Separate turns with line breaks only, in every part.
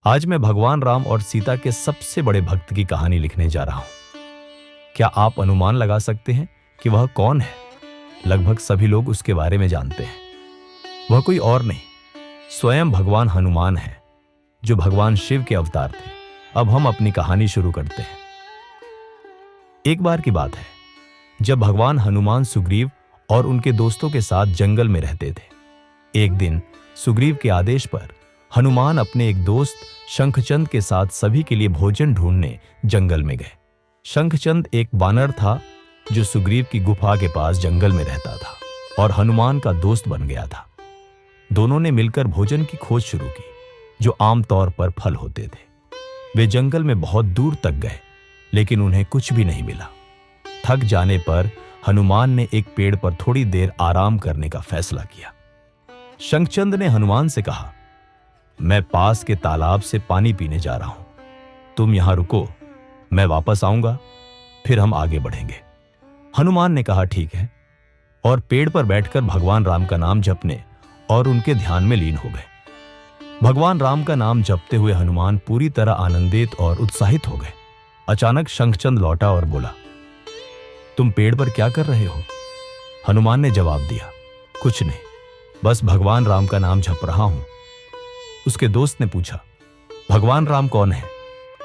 आज मैं भगवान राम और सीता के सबसे बड़े भक्त की कहानी लिखने जा रहा हूं। क्या आप अनुमान लगा सकते हैं कि वह कौन है? लगभग सभी लोग उसके बारे में जानते हैं। वह कोई और नहीं, स्वयं भगवान हनुमान है, जो भगवान शिव के अवतार थे। अब हम अपनी कहानी शुरू करते हैं। एक बार की बात है, जब भगवान हनुमान सुग्रीव और उनके दोस्तों के साथ जंगल में रहते थे। एक दिन सुग्रीव के आदेश पर हनुमान अपने एक दोस्त शंखचंद के साथ सभी के लिए भोजन ढूंढने जंगल में गए। शंखचंद एक वानर था जो सुग्रीव की गुफा के पास जंगल में रहता था और हनुमान का दोस्त बन गया था। दोनों ने मिलकर भोजन की खोज शुरू की, जो आमतौर पर फल होते थे। वे जंगल में बहुत दूर तक गए, लेकिन उन्हें कुछ भी नहीं मिला। थक जाने पर हनुमान ने एक पेड़ पर थोड़ी देर आराम करने का फैसला किया। शंखचंद ने हनुमान से कहा, मैं पास के तालाब से पानी पीने जा रहा हूं, तुम यहां रुको, मैं वापस आऊंगा, फिर हम आगे बढ़ेंगे। हनुमान ने कहा ठीक है, और पेड़ पर बैठकर भगवान राम का नाम जपने और उनके ध्यान में लीन हो गए। भगवान राम का नाम जपते हुए हनुमान पूरी तरह आनंदित और उत्साहित हो गए। अचानक शंखचंद लौटा और बोला, तुम पेड़ पर क्या कर रहे हो? हनुमान ने जवाब दिया, कुछ नहीं, बस भगवान राम का नाम जप रहा हूं। उसके दोस्त ने पूछा, भगवान राम कौन है?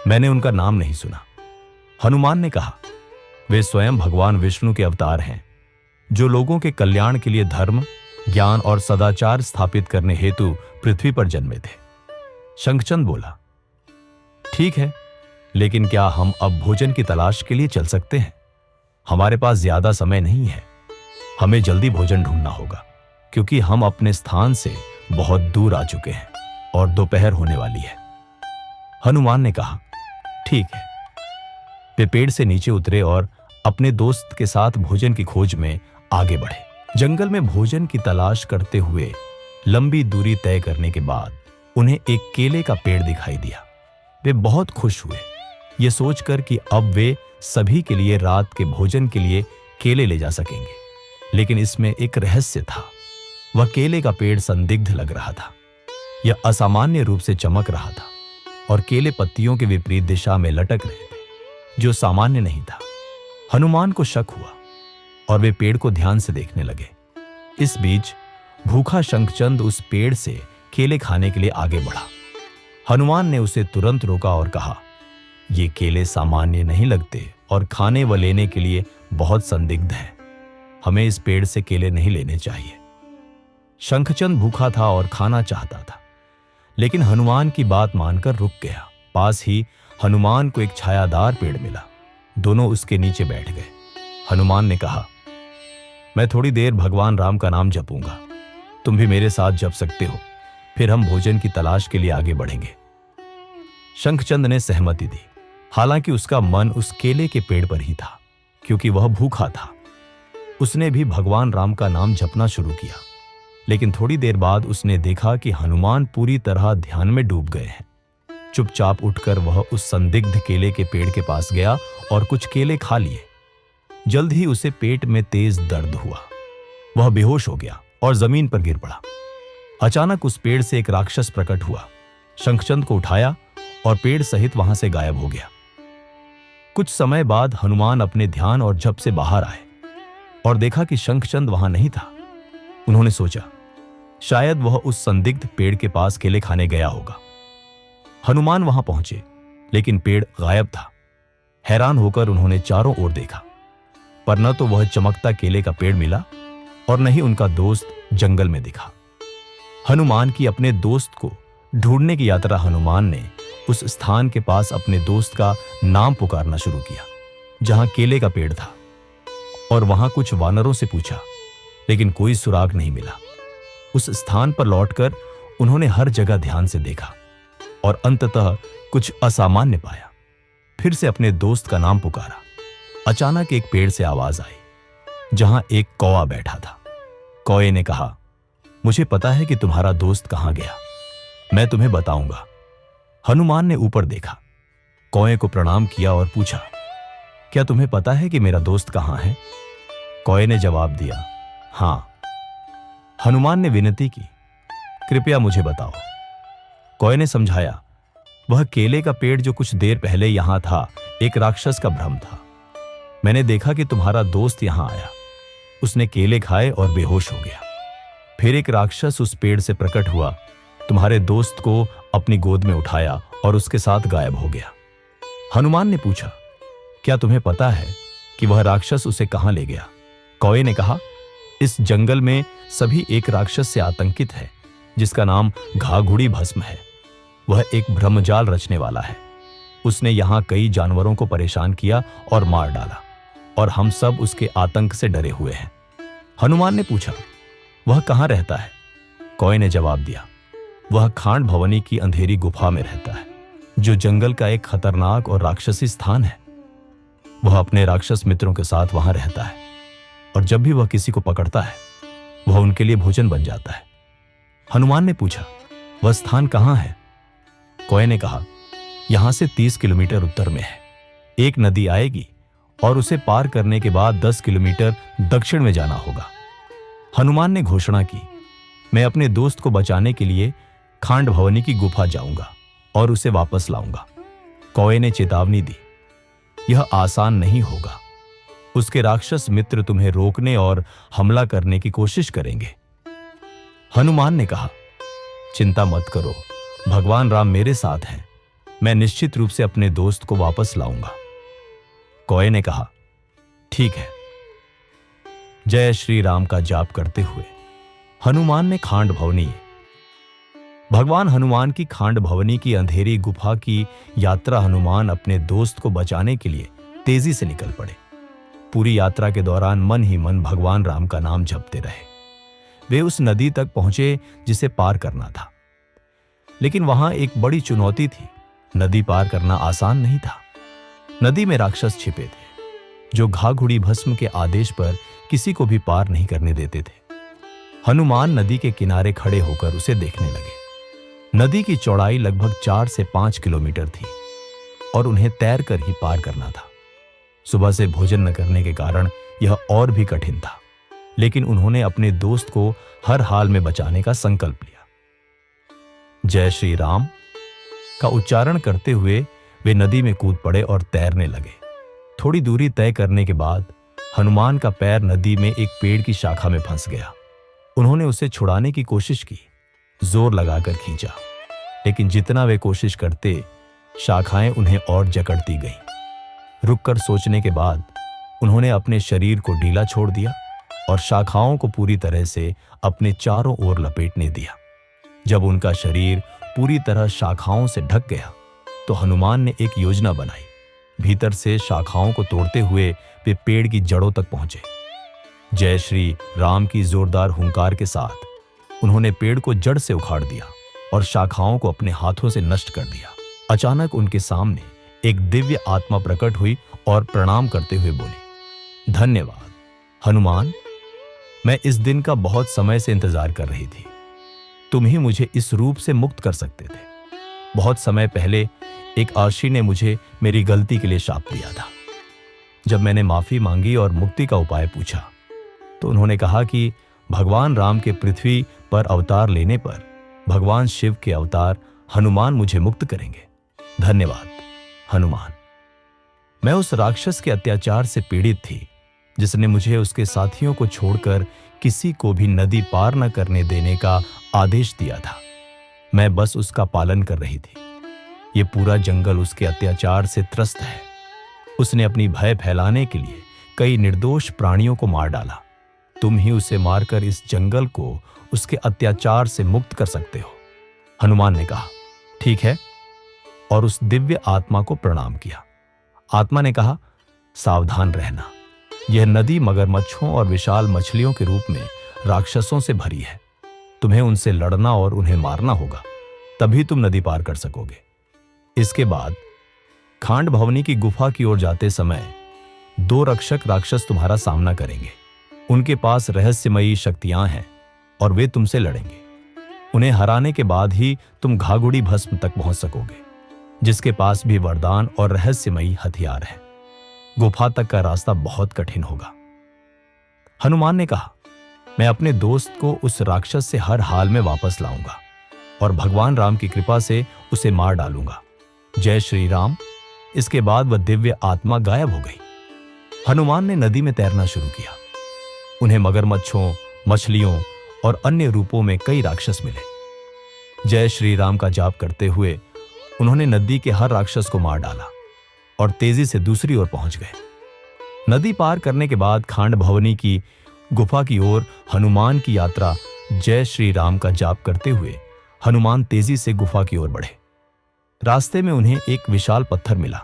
मैंने उनका नाम नहीं सुना। हनुमान ने कहा, वे स्वयं भगवान विष्णु के अवतार हैं, जो लोगों के कल्याण के लिए धर्म, ज्ञान और सदाचार स्थापित करने हेतु पृथ्वी पर जन्मे थे। शंखचंद बोला, ठीक है, लेकिन क्या हम अब भोजन की तलाश के लिए चल सकते हैं? हमारे पास ज्यादा समय नहीं है, हमें जल्दी भोजन ढूंढना होगा, क्योंकि हम अपने स्थान से बहुत दूर आ चुके हैं और दोपहर होने वाली है। हनुमान ने कहा, ठीक है। वे पेड़ से नीचे उतरे और अपने दोस्त के साथ भोजन की खोज में आगे बढ़े। जंगल में भोजन की तलाश करते हुए लंबी दूरी तय करने के बाद उन्हें एक केले का पेड़ दिखाई दिया। वे बहुत खुश हुए, ये सोचकर कि अब वे सभी के लिए रात के भोजन के लिए केले ले जा सकेंगे। लेकिन इसमें एक रहस्य था। वह केले का पेड़ संदिग्ध लग रहा था। यह असामान्य रूप से चमक रहा था और केले पत्तियों के विपरीत दिशा में लटक रहे थे, जो सामान्य नहीं था। हनुमान को शक हुआ और वे पेड़ को ध्यान से देखने लगे। इस बीच भूखा शंखचंद उस पेड़ से केले खाने के लिए आगे बढ़ा। हनुमान ने उसे तुरंत रोका और कहा, ये केले सामान्य नहीं लगते और खाने व लेने के लिए बहुत संदिग्ध है। हमें इस पेड़ से केले नहीं लेने चाहिए। शंखचंद भूखा था और खाना चाहता था, लेकिन हनुमान की बात मानकर रुक गया। पास ही हनुमान को एक छायादार पेड़ मिला। दोनों उसके नीचे बैठ गए। हनुमान ने कहा, मैं थोड़ी देर भगवान राम का नाम जपूंगा, तुम भी मेरे साथ जप सकते हो, फिर हम भोजन की तलाश के लिए आगे बढ़ेंगे। शंखचंद ने सहमति दी। हालांकि उसका मन उस केले के पेड़ पर ही था, क्योंकि वह भूखा था। उसने भी भगवान राम का नाम जपना शुरू किया, लेकिन थोड़ी देर बाद उसने देखा कि हनुमान पूरी तरह ध्यान में डूब गए हैं। चुपचाप उठकर वह उस संदिग्ध केले के पेड़ के पास गया और कुछ केले खा लिए। जल्द ही उसे पेट में तेज दर्द हुआ। वह बेहोश हो गया और जमीन पर गिर पड़ा। अचानक उस पेड़ से एक राक्षस प्रकट हुआ, शंखचंद को उठाया और पेड़ सहित वहां से गायब हो गया। कुछ समय बाद हनुमान अपने ध्यान और जप से बाहर आए और देखा कि शंखचंद वहां नहीं था। उन्होंने सोचा, शायद वह उस संदिग्ध पेड़ के पास केले खाने गया होगा। हनुमान वहां पहुंचे, लेकिन पेड़ गायब था। हैरान होकर उन्होंने चारों ओर देखा, पर न तो वह चमकता केले का पेड़ मिला और न ही उनका दोस्त जंगल में दिखा। हनुमान की अपने दोस्त को ढूंढने की यात्रा हनुमान ने उस स्थान के पास अपने दोस्त का नाम पुकारना शुरू किया, जहां केले का पेड़ था, और वहां कुछ वानरों से पूछा, लेकिन कोई सुराग नहीं मिला। उस स्थान पर लौटकर उन्होंने हर जगह ध्यान से देखा और अंततः कुछ असामान्य पाया। फिर से अपने दोस्त का नाम पुकारा। अचानक एक पेड़ से आवाज आई, जहां एक कौवा बैठा था। कौवे ने कहा, मुझे पता है कि तुम्हारा दोस्त कहां गया, मैं तुम्हें बताऊंगा। हनुमान ने ऊपर देखा, कौवे को प्रणाम किया और पूछा, क्या तुम्हें पता है कि मेरा दोस्त कहां है? कौवे ने जवाब दिया, हां। हनुमान ने विनती की, कृपया मुझे बताओ। कौवे ने समझाया, वह केले का पेड़ जो कुछ देर पहले यहां था, एक राक्षस का भ्रम था। मैंने देखा कि तुम्हारा दोस्त यहां आया, उसने केले खाए और बेहोश हो गया। फिर एक राक्षस उस पेड़ से प्रकट हुआ, तुम्हारे दोस्त को अपनी गोद में उठाया और उसके साथ गायब हो गया। हनुमान ने पूछा, क्या तुम्हें पता है कि वह राक्षस उसे कहां ले गया? कौए ने कहा, इस जंगल में सभी एक राक्षस से आतंकित है जिसका नाम घाघुड़ी भस्म है। वह एक ब्रह्मजाल रचने वाला है। उसने यहां कई जानवरों को परेशान किया और मार डाला, और हम सब उसके आतंक से डरे हुए हैं। हनुमान ने पूछा, वह कहां रहता है? कौए ने जवाब दिया, वह खांड भवनी की अंधेरी गुफा में रहता है, जो जंगल का एक खतरनाक और राक्षसी स्थान है। वह अपने राक्षस मित्रों के साथ वहां रहता है, और जब भी वह किसी को पकड़ता है, वह उनके लिए भोजन बन जाता है। हनुमान ने पूछा, वह स्थान कहां है? कौए ने कहा, यहां से 30 किलोमीटर उत्तर में है। एक नदी आएगी और उसे पार करने के बाद 10 किलोमीटर दक्षिण में जाना होगा। हनुमान ने घोषणा की, मैं अपने दोस्त को बचाने के लिए खांड भवनी की गुफा जाऊंगा और उसे वापस लाऊंगा। कौए ने चेतावनी दी, यह आसान नहीं होगा। उसके राक्षस मित्र तुम्हें रोकने और हमला करने की कोशिश करेंगे। हनुमान ने कहा, चिंता मत करो, भगवान राम मेरे साथ हैं। मैं निश्चित रूप से अपने दोस्त को वापस लाऊंगा। कौए ने कहा, ठीक है। जय श्री राम का जाप करते हुए हनुमान ने खांड भवनी भगवान हनुमान की खांड भवनी की अंधेरी गुफा की यात्रा हनुमान अपने दोस्त को बचाने के लिए तेजी से निकल पड़े। पूरी यात्रा के दौरान मन ही मन भगवान राम का नाम जपते रहे। वे उस नदी तक पहुंचे जिसे पार करना था, लेकिन वहां एक बड़ी चुनौती थी। नदी पार करना आसान नहीं था। नदी में राक्षस छिपे थे जो घाघुड़ी भस्म के आदेश पर किसी को भी पार नहीं करने देते थे। हनुमान नदी के किनारे खड़े होकर उसे देखने लगे। नदी की चौड़ाई लगभग 4 से 5 किलोमीटर थी और उन्हें तैरकर ही पार करना था। सुबह से भोजन न करने के कारण यह और भी कठिन था, लेकिन उन्होंने अपने दोस्त को हर हाल में बचाने का संकल्प लिया। जय श्री राम का उच्चारण करते हुए वे नदी में कूद पड़े और तैरने लगे। थोड़ी दूरी तय करने के बाद हनुमान का पैर नदी में एक पेड़ की शाखा में फंस गया। उन्होंने उसे छुड़ाने की कोशिश की, जोर लगाकर खींचा, लेकिन जितना वे कोशिश करते, शाखाएं उन्हें और जकड़ती गईं। रुककर सोचने के बाद उन्होंने अपने शरीर को ढीला छोड़ दिया और शाखाओं को पूरी तरह से अपने चारों ओर लपेटने दिया। जब उनका शरीर पूरी तरह शाखाओं से ढक गया, तो हनुमान ने एक योजना बनाई। भीतर से शाखाओं को तोड़ते हुए वे पेड़ की जड़ों तक पहुंचे। जय श्री राम की जोरदार हुंकार के साथ उन्होंने पेड़ को जड़ से उखाड़ दिया और शाखाओं को अपने हाथों से नष्ट कर दिया। अचानक उनके सामने एक दिव्य आत्मा प्रकट हुई और प्रणाम करते हुए बोली, धन्यवाद हनुमान, मैं इस दिन का बहुत समय से इंतजार कर रही थी। तुम ही मुझे इस रूप से मुक्त कर सकते थे। बहुत समय पहले एक आशी ने मुझे मेरी गलती के लिए शाप दिया था। जब मैंने माफी मांगी और मुक्ति का उपाय पूछा, तो उन्होंने कहा कि भगवान राम के पृथ्वी पर अवतार लेने पर भगवान शिव के अवतार हनुमान मुझे मुक्त करेंगे। धन्यवाद हनुमान। मैं उस राक्षस के अत्याचार से पीड़ित थी जिसने मुझे उसके साथियों को छोड़कर किसी को भी नदी पार न करने देने का आदेश दिया था। मैं बस उसका पालन कर रही थी। ये पूरा जंगल उसके अत्याचार से त्रस्त है। उसने अपनी भय फैलाने के लिए कई निर्दोष प्राणियों को मार डाला। तुम ही उसे मारकर इस जंगल को उसके अत्याचार से मुक्त कर सकते हो। हनुमान ने कहा, ठीक है, और उस दिव्य आत्मा को प्रणाम किया। आत्मा ने कहा, सावधान रहना, यह नदी मगरमच्छों और विशाल मछलियों के रूप में राक्षसों से भरी है। तुम्हें उनसे लड़ना और उन्हें मारना होगा, तभी तुम नदी पार कर सकोगे। इसके बाद खांड भवनी की गुफा की ओर जाते समय 2 रक्षक राक्षस तुम्हारा सामना करेंगे। उनके पास रहस्यमयी शक्तियां हैं और वे तुमसे लड़ेंगे। उन्हें हराने के बाद ही तुम घाघुड़ी भस्म तक पहुंच सकोगे, जिसके पास भी वरदान और रहस्यमयी हथियार है। गुफा तक का रास्ता बहुत कठिन होगा। हनुमान ने कहा, मैं अपने दोस्त को उस राक्षस से हर हाल में वापस लाऊंगा और भगवान राम की कृपा से उसे मार डालूंगा। जय श्री राम। इसके बाद वह दिव्य आत्मा गायब हो गई। हनुमान ने नदी में तैरना शुरू किया। उन्हें मगरमच्छों, मछलियों और अन्य रूपों में कई राक्षस मिले। जय श्री राम का जाप करते हुए उन्होंने नदी के हर राक्षस को मार डाला और तेजी से दूसरी ओर पहुंच गए। नदी पार करने के बाद खांड भवनी की गुफा की ओर हनुमान की यात्रा। जय श्री राम का जाप करते हुए हनुमान तेजी से गुफा की ओर बढ़े। रास्ते में उन्हें एक विशाल पत्थर मिला,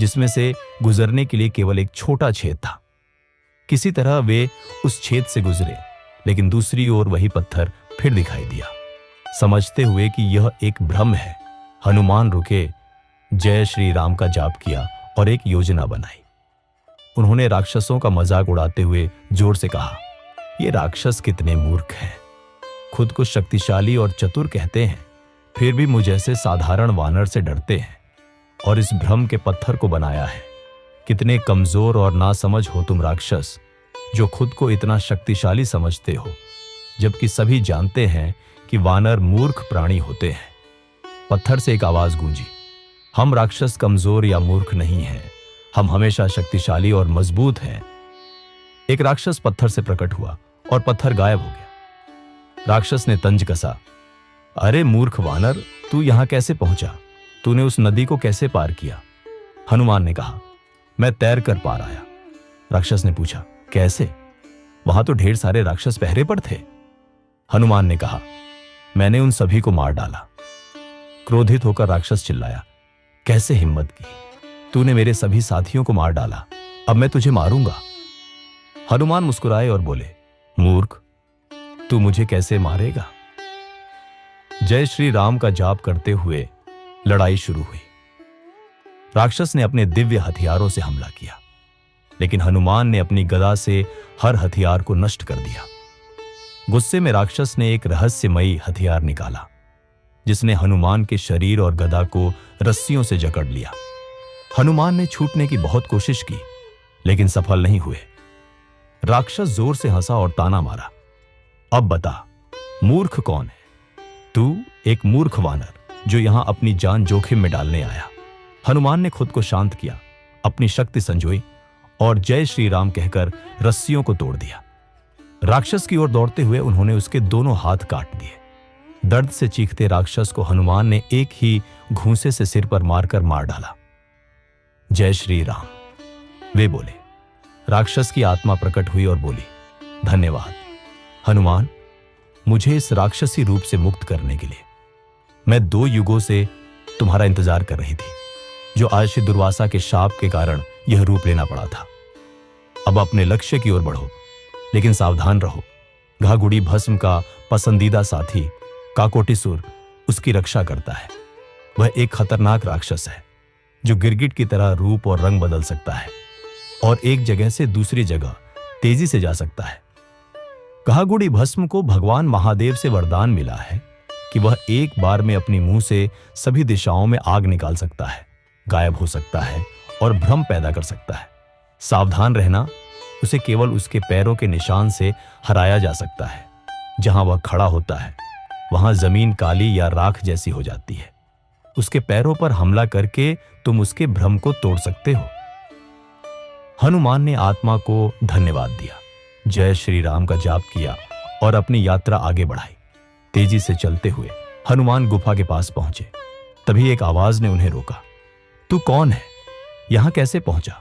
जिसमें से गुजरने के लिए केवल एक छोटा छेद था। किसी तरह वे उस छेद से गुजरे, लेकिन दूसरी ओर वही पत्थर फिर दिखाई दिया। समझते हुए कि यह एक भ्रम है, हनुमान रुके, जय श्री राम का जाप किया और एक योजना बनाई। उन्होंने राक्षसों का मजाक उड़ाते हुए जोर से कहा, ये राक्षस कितने मूर्ख हैं। खुद को शक्तिशाली और चतुर कहते हैं, फिर भी मुझ जैसे साधारण वानर से डरते हैं और इस भ्रम के पत्थर को बनाया है। कितने कमजोर और नासमझ हो तुम राक्षस, जो खुद को इतना शक्तिशाली समझते हो, जबकि सभी जानते हैं कि वानर मूर्ख प्राणी होते हैं। पत्थर से एक आवाज गूंजी, हम राक्षस कमजोर या मूर्ख नहीं हैं, हम हमेशा शक्तिशाली और मजबूत हैं। एक राक्षस पत्थर से प्रकट हुआ और पत्थर गायब हो गया। राक्षस ने तंज कसा, अरे मूर्ख वानर, तू यहां कैसे पहुंचा? तूने उस नदी को कैसे पार किया? हनुमान ने कहा, मैं तैर कर पार आया। राक्षस ने पूछा, कैसे? वहां तो ढेर सारे राक्षस पहरे पर थे। हनुमान ने कहा, मैंने उन सभी को मार डाला। क्रोधित होकर राक्षस चिल्लाया, कैसे हिम्मत की? तूने मेरे सभी साथियों को मार डाला, अब मैं तुझे मारूंगा। हनुमान मुस्कुराए और बोले, मूर्ख, तू मुझे कैसे मारेगा? जय श्री राम का जाप करते हुए लड़ाई शुरू हुई। राक्षस ने अपने दिव्य हथियारों से हमला किया, लेकिन हनुमान ने अपनी गदा से हर हथियार को नष्ट कर दिया। गुस्से में राक्षस ने एक रहस्यमयी हथियार निकाला, जिसने हनुमान के शरीर और गदा को रस्सियों से जकड़ लिया। हनुमान ने छूटने की बहुत कोशिश की, लेकिन सफल नहीं हुए। राक्षस जोर से हंसा और ताना मारा, अब बता, मूर्ख कौन है? तू एक मूर्ख वानर, जो यहां अपनी जान जोखिम में डालने आया। हनुमान ने खुद को शांत किया, अपनी शक्ति संजोई और जय श्री राम कहकर रस्सियों को तोड़ दिया। राक्षस की ओर दौड़ते हुए उन्होंने उसके दोनों हाथ काट दिए। दर्द से चीखते राक्षस को हनुमान ने एक ही घूंसे से सिर पर मारकर मार डाला। जय श्री राम, वे बोले। राक्षस की आत्मा प्रकट हुई और बोली, धन्यवाद हनुमान, मुझे इस राक्षसी रूप से मुक्त करने के लिए। मैं 2 युगों से तुम्हारा इंतजार कर रही थी, जो आज दुर्वासा के शाप के कारण यह रूप लेना पड़ा था। अब अपने लक्ष्य की ओर बढ़ो, लेकिन सावधान रहो। घाघुड़ी भस्म का पसंदीदा साथी काकोटिसुर उसकी रक्षा करता है। वह एक खतरनाक राक्षस है, जो गिरगिट की तरह रूप और रंग बदल सकता है और एक जगह से दूसरी जगह तेजी से जा सकता है। घाघुड़ी भस्म को भगवान महादेव से वरदान मिला है कि वह एक बार में अपनी मुंह से सभी दिशाओं में आग निकाल सकता है, गायब हो सकता है और भ्रम पैदा कर सकता है। सावधान रहना, उसे केवल उसके पैरों के निशान से हराया जा सकता है। जहां वह खड़ा होता है, वहां जमीन काली या राख जैसी हो जाती है। उसके पैरों पर हमला करके तुम उसके भ्रम को तोड़ सकते हो। हनुमान ने आत्मा को धन्यवाद दिया, जय श्री राम का जाप किया और अपनी यात्रा आगे बढ़ाई। तेजी से चलते हुए हनुमान गुफा के पास पहुंचे। तभी एक आवाज ने उन्हें रोका, तू कौन है? यहां कैसे पहुंचा?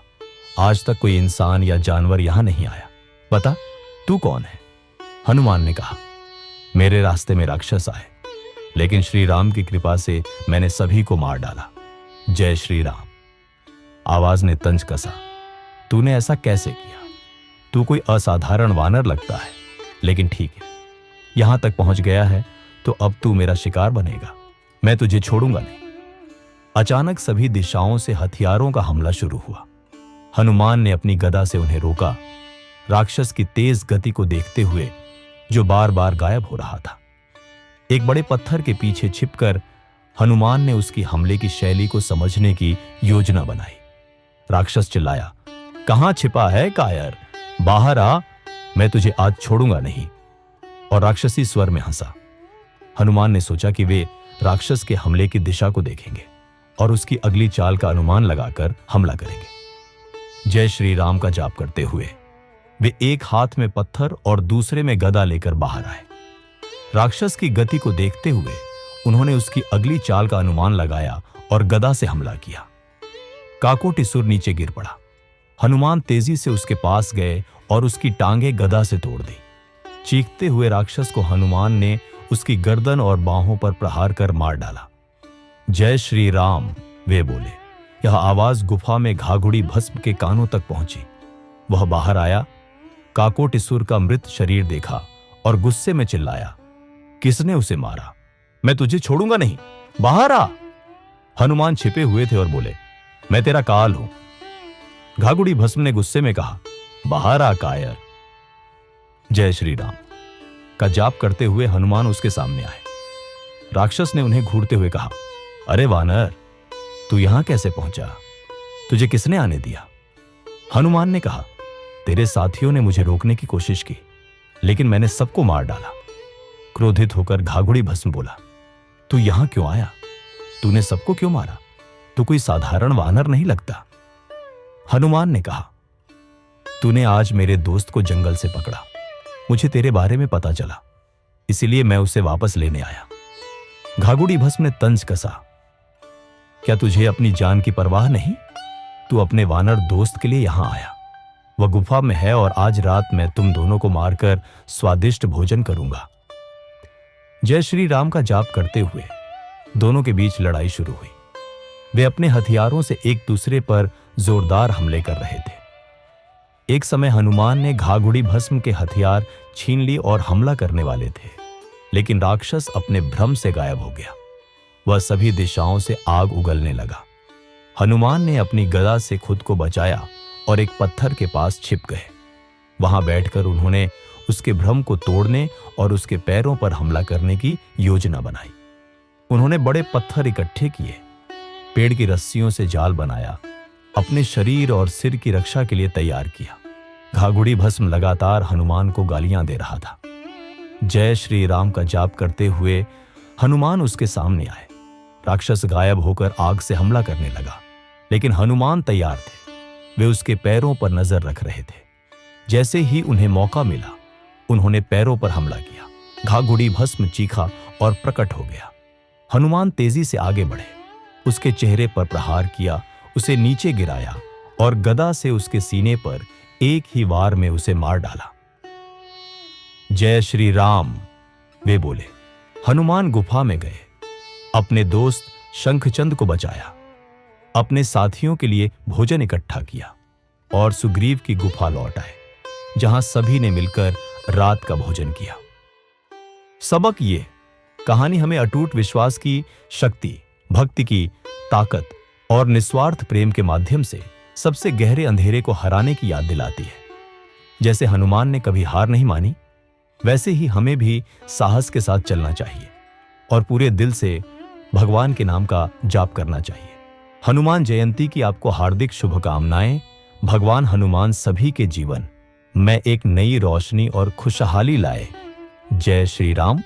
आज तक कोई इंसान या जानवर यहां नहीं आया, बता तू कौन है? हनुमान ने कहा, मेरे रास्ते में राक्षस आए, लेकिन श्री राम की कृपा से मैंने सभी को मार डाला। जय श्री राम। आवाज ने तंज कसा, तूने ऐसा कैसे किया? तू कोई असाधारण वानर लगता है, लेकिन ठीक है, यहां तक पहुंच गया है तो अब तू मेरा शिकार बनेगा। मैं तुझे छोड़ूंगा नहीं। अचानक सभी दिशाओं से हथियारों का हमला शुरू हुआ। हनुमान ने अपनी गदा से उन्हें रोका, राक्षस की तेज गति को देखते हुए, जो बार बार गायब हो रहा था। एक बड़े पत्थर के पीछे छिपकर हनुमान ने उसकी हमले की शैली को समझने की योजना बनाई। राक्षस चिल्लाया, कहां छिपा है कायर? बाहर आ, मैं तुझे आज छोड़ूंगा नहीं। और राक्षसी स्वर में हंसा। हनुमान ने सोचा कि वे राक्षस के हमले की दिशा को देखेंगे और उसकी अगली चाल का अनुमान लगाकर हमला करेंगे। जय श्री राम का जाप करते हुए वे एक हाथ में पत्थर और दूसरे में गदा लेकर बाहर आए। राक्षस की गति को देखते हुए उन्होंने उसकी अगली चाल का अनुमान लगाया और गदा से हमला किया। काकोटिसुर नीचे गिर पड़ा। हनुमान तेजी से उसके पास गए और उसकी टांगें गदा से तोड़ दी। चीखते हुए राक्षस को हनुमान ने उसकी गर्दन और बाहों पर प्रहार कर मार डाला। जय श्री राम, वे बोले। यह आवाज गुफा में घाघुड़ी भस्म के कानों तक पहुंची। वह बाहर आया, काकोटिसुर का मृत शरीर देखा और गुस्से में चिल्लाया, किसने उसे मारा? मैं तुझे छोड़ूंगा नहीं, बाहर आ। हनुमान छिपे हुए थे और बोले, मैं तेरा काल हूं। घाघुड़ी भस्म ने गुस्से में कहा, बाहर आ कायर। जय श्री राम का जाप करते हुए हनुमान उसके सामने आए। राक्षस ने उन्हें घूरते हुए कहा, अरे वानर, तू यहां कैसे पहुंचा? तुझे किसने आने दिया? हनुमान ने कहा, तेरे साथियों ने मुझे रोकने की कोशिश की, लेकिन मैंने सबको मार डाला। क्रोधित होकर घाघुड़ी भस्म बोला, तू यहां क्यों आया? तूने सबको क्यों मारा? तू कोई साधारण वानर नहीं लगता। हनुमान ने कहा, तूने आज मेरे दोस्त को जंगल से पकड़ा। मुझे तेरे बारे में पता चला, इसीलिए मैं उसे वापस लेने आया। घाघुड़ी भस्म ने तंज कसा, क्या तुझे अपनी जान की परवाह नहीं? तू अपने वानर दोस्त के लिए यहां आया। वह गुफा में है और आज रात मैं तुम दोनों को मारकर स्वादिष्ट भोजन करूंगा। जय श्री राम का जाप करते हुए दोनों के बीच लड़ाई शुरू हुई। वे अपने हथियारों से एक दूसरे पर जोरदार हमले कर रहे थे। एक समय हनुमान ने घाघुड़ी भस्म के हथियार छीन ली और हमला करने वाले थे, लेकिन राक्षस अपने भ्रम से गायब हो गया। वह सभी दिशाओं से आग उगलने लगा। हनुमान ने अपनी गदा से खुद को बचाया और एक पत्थर के पास छिप गए। वहां बैठकर उन्होंने उसके भ्रम को तोड़ने और उसके पैरों पर हमला करने की योजना बनाई। उन्होंने बड़े पत्थर इकट्ठे किए, पेड़ की रस्सियों से जाल बनाया, अपने शरीर और सिर की रक्षा के लिए तैयार किया। घाघुड़ी भस्म लगातार हनुमान को गालियां दे रहा था। जय श्री राम का जाप करते हुए हनुमान उसके सामने आए। राक्षस गायब होकर आग से हमला करने लगा, लेकिन हनुमान तैयार थे। वे उसके पैरों पर नजर रख रहे थे। जैसे ही उन्हें मौका मिला, उन्होंने पैरों पर हमला किया। घाघुड़ी भस्म चीखा और प्रकट हो गया। हनुमान तेजी से आगे बढ़े, उसके चेहरे पर प्रहार किया, उसे नीचे गिराया और गदा से उसके सीने पर एक ही वार में उसे मार डाला। जय श्री राम, वे बोले। हनुमान गुफा में गए, अपने दोस्त शंखचंद को बचाया, अपने साथियों के लिए भोजन इकट्ठा किया और सुग्रीव की गुफा लौट आए, जहां सभी ने मिलकर रात का भोजन किया। सबक ये, कहानी हमें अटूट विश्वास की शक्ति, भक्ति की ताकत और निस्वार्थ प्रेम के माध्यम से सबसे गहरे अंधेरे को हराने की याद दिलाती है। जैसे हनुमान ने कभी हार नहीं मानी, वैसे ही हमें भी साहस के साथ चलना चाहिए और पूरे दिल से भगवान के नाम का जाप करना चाहिए। हनुमान जयंती की आपको हार्दिक शुभकामनाएं। भगवान हनुमान सभी के जीवन में एक नई रोशनी और खुशहाली लाए। जय श्री राम।